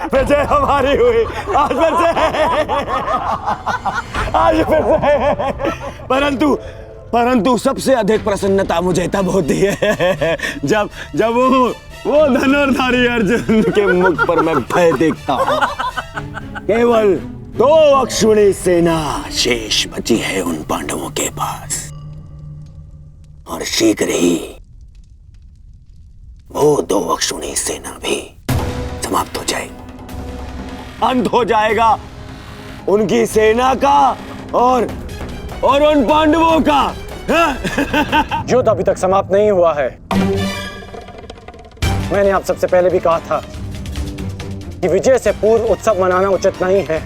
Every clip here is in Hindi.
विजय हमारी हुई आज फिर से। परंतु सबसे अधिक प्रसन्नता मुझे तब होती है जब वो धनुर्धारी अर्जुन के मुख पर मैं भय देखता हूँ। केवल 2 अक्षुणी सेना शेष बची है उन पांडवों के पास, और शीघ्र ही वो 2 अक्षुणी सेना भी समाप्त हो जाएगी। अंत हो जाएगा उनकी सेना का और उन पांडवों का। युद्ध अभी तक समाप्त नहीं हुआ है। मैंने आप सबसे पहले भी कहा था कि विजय से पूर्व उत्सव मनाना उचित नहीं है।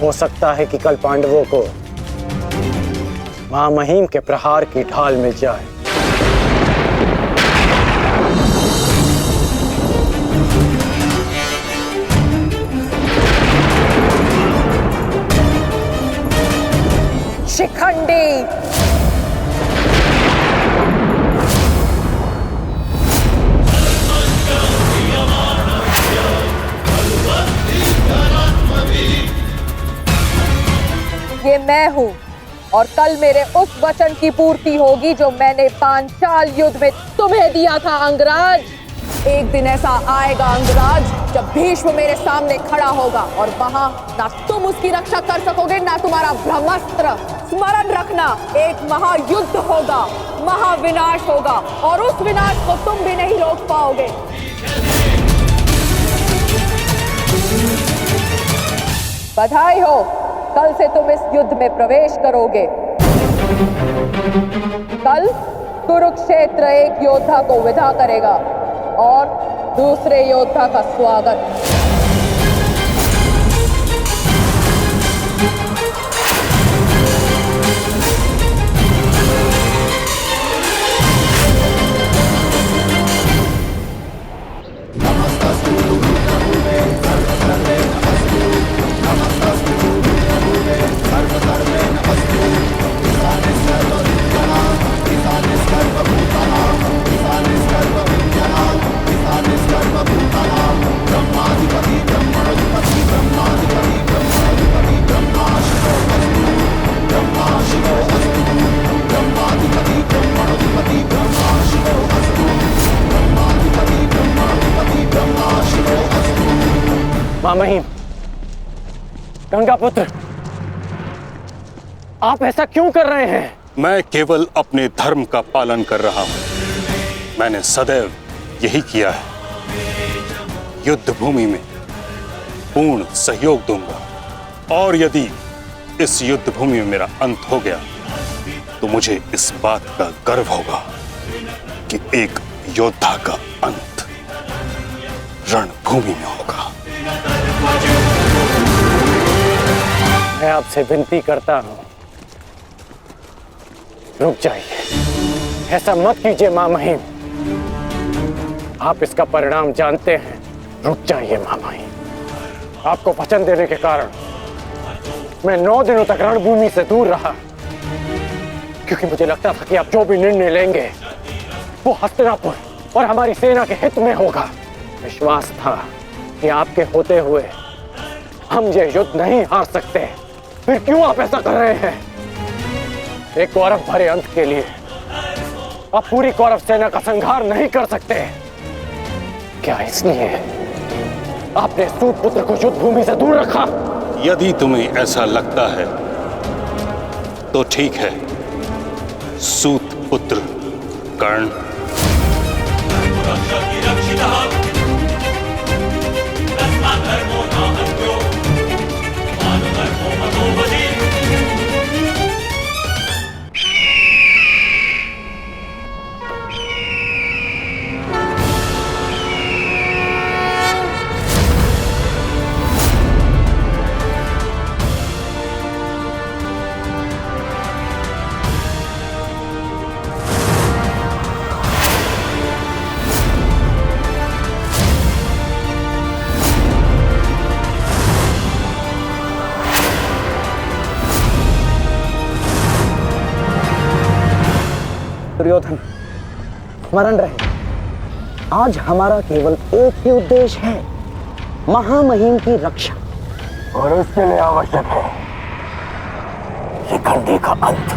हो सकता है कि कल पांडवों को महामहिम के प्रहार की ढाल मिल जाए। शिखंडी, ये मैं हूं और कल मेरे उस वचन की पूर्ति होगी जो मैंने पांचाल युद्ध में तुम्हें दिया था अंगराज। एक दिन ऐसा आएगा अंगराज जब भीष्म मेरे सामने खड़ा होगा और वहां ना तुम उसकी रक्षा कर सकोगे ना तुम्हारा ब्रह्मास्त्र। स्मरण रखना, एक महायुद्ध होगा, महाविनाश होगा और उस विनाश को तुम भी नहीं रोक पाओगे। बधाई हो, कल से तुम इस युद्ध में प्रवेश करोगे। कल कुरुक्षेत्र एक योद्धा को विदा करेगा और दूसरे योद्धा का स्वागत। महामहिम, गंगापुत्र, आप ऐसा क्यों कर रहे हैं? मैं केवल अपने धर्म का पालन कर रहा हूं। मैंने सदैव यही किया है। युद्ध भूमि में पूर्ण सहयोग दूंगा, और यदि इस युद्ध भूमि में मेरा अंत हो गया तो मुझे इस बात का गर्व होगा कि एक योद्धा का अंत रणभूमि में होगा। मैं आपसे विनती करता हूं, रुक जाइए। ऐसा मत कीजिए महामहिम, आप इसका परिणाम जानते हैं। रुक जाइए महामहिम। आपको वचन देने के कारण मैं 9 दिनों तक रणभूमि से दूर रहा, क्योंकि मुझे लगता था कि आप जो भी निर्णय लेंगे वो हस्तिनापुर और हमारी सेना के हित में होगा। विश्वास था कि आपके होते हुए हम ये युद्ध नहीं हार सकते। फिर क्यों आप ऐसा कर रहे हैं? एक कौरव भरे अंत के लिए आप पूरी कौरव सेना का संहार नहीं कर सकते। क्या इसलिए आपने सूत पुत्र को युद्ध भूमि से दूर रखा? यदि तुम्हें ऐसा लगता है तो ठीक है। सूत पुत्र कर्ण, दुर्योधन, स्मरण रहे आज हमारा केवल एक ही उद्देश्य है, महामहिम की रक्षा, और उसके लिए आवश्यक है शिखंडी का अंत।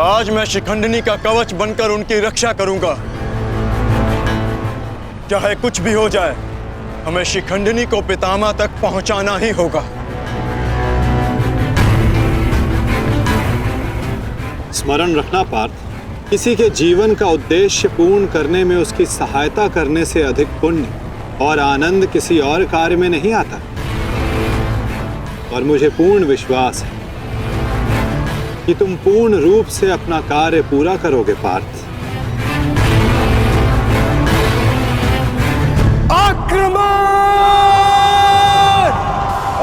आज मैं शिखंडिनी का कवच बनकर उनकी रक्षा करूंगा। चाहे कुछ भी हो जाए, हमें शिखंडिनी को पितामह तक पहुंचाना ही होगा। स्मरण रखना पार्थ, किसी के जीवन का उद्देश्य पूर्ण करने में उसकी सहायता करने से अधिक पुण्य और आनंद किसी और कार्य में नहीं आता। और मुझे पूर्ण विश्वास है कि तुम पूर्ण रूप से अपना कार्य पूरा करोगे पार्थ। आक्रमण!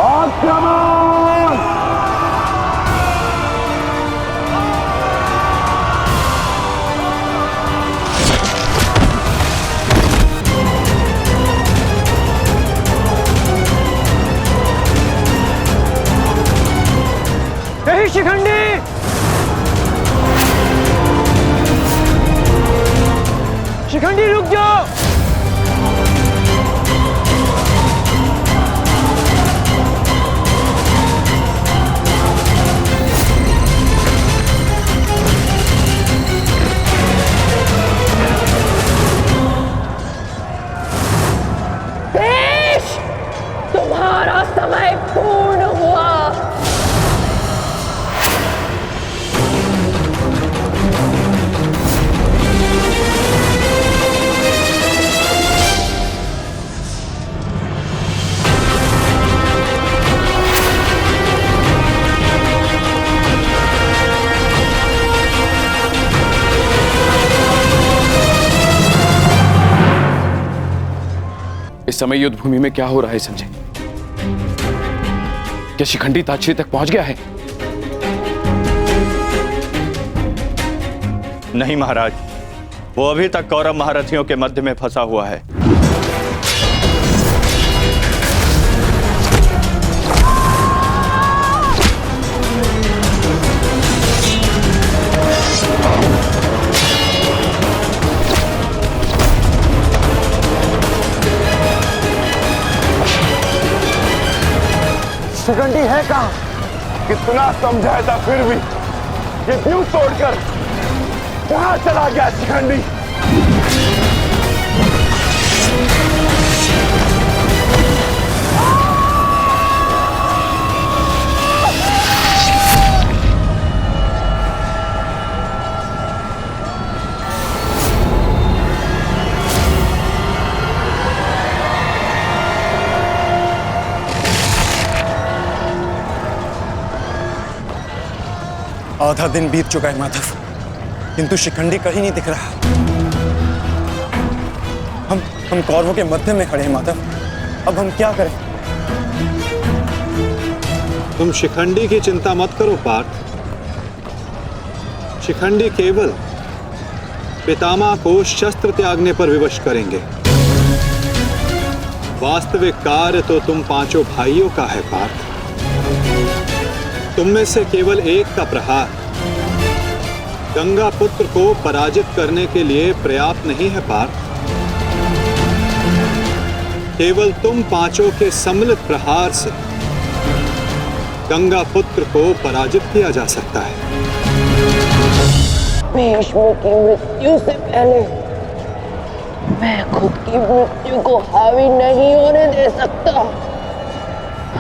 आक्रमण! यही शिखंडी! शिखंडी रुक जाओ! देश, तुम्हारा समय पूर्ण हुआ। इस समय युद्ध भूमि में क्या हो रहा है संजय? क्या शिखंडी ताक्षी तक पहुंच गया है? नहीं महाराज, वो अभी तक कौरव महारथियों के मध्य में फंसा हुआ है। शिखंडी है कहाँ? कितना समझाया था फिर भी ये द्वीप तोड़कर कहाँ चला गया शिखंडी? आधा दिन बीत चुका है माधव, किंतु शिखंडी कहीं नहीं दिख रहा। हम कौरवों के मध्य में खड़े हैं माधव, अब हम क्या करें? तुम शिखंडी की चिंता मत करो पार्थ। शिखंडी केवल पितामह को शस्त्र त्यागने पर विवश करेंगे। वास्तविक कार्य तो तुम पांचों भाइयों का है पार्थ। तुम में से केवल एक का प्रहार गंगा पुत्र को पराजित करने के लिए पर्याप्त नहीं है पार्थ। केवल तुम पांचों के सम्मिलित प्रहार से गंगा पुत्र को पराजित किया जा सकता है। भीष्म की मृत्यु से पहले मैं खुद की मृत्यु को हावी नहीं होने दे सकता।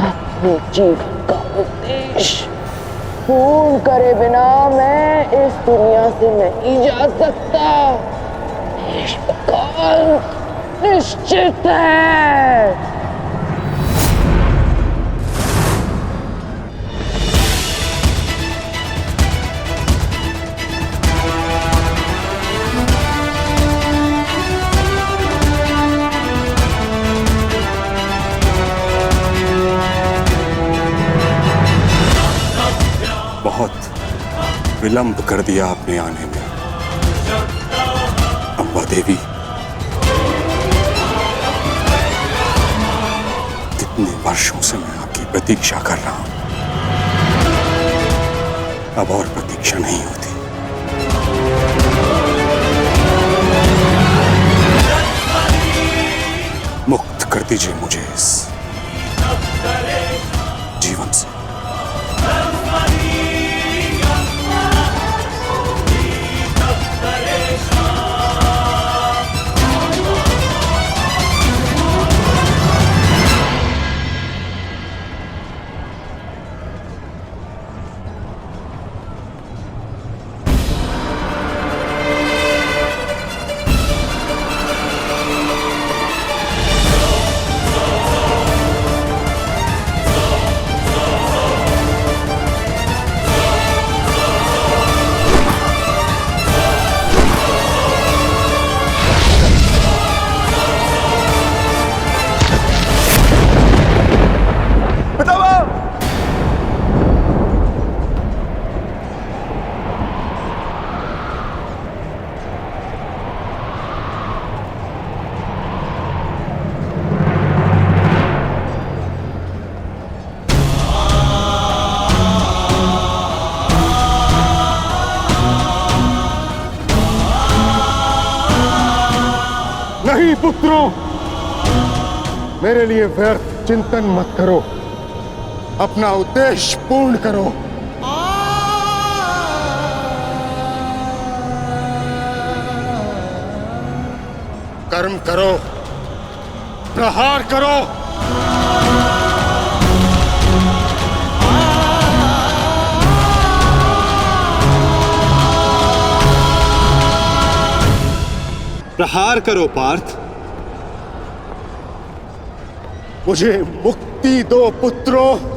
अपने जीवन का उद्देश्य पूर्ण करे बिना मैं इस दुनिया से नहीं जा सकता। भीष्म का अंत निश्चित है। बहुत विलंब कर दिया आपने आने में, अम्बा देवी। कितने वर्षों से मैं आपकी प्रतीक्षा कर रहा हूं। अब और प्रतीक्षा नहीं होती। मुक्त कर दीजिए मुझे इस जीवन से। नहीं पुत्रों, मेरे लिए व्यर्थ चिंतन मत करो, अपना उद्देश्य पूर्ण करो। कर्म करो, प्रहार करो। प्रहार करो पार्थ। मुझे मुक्ति दो पुत्रों।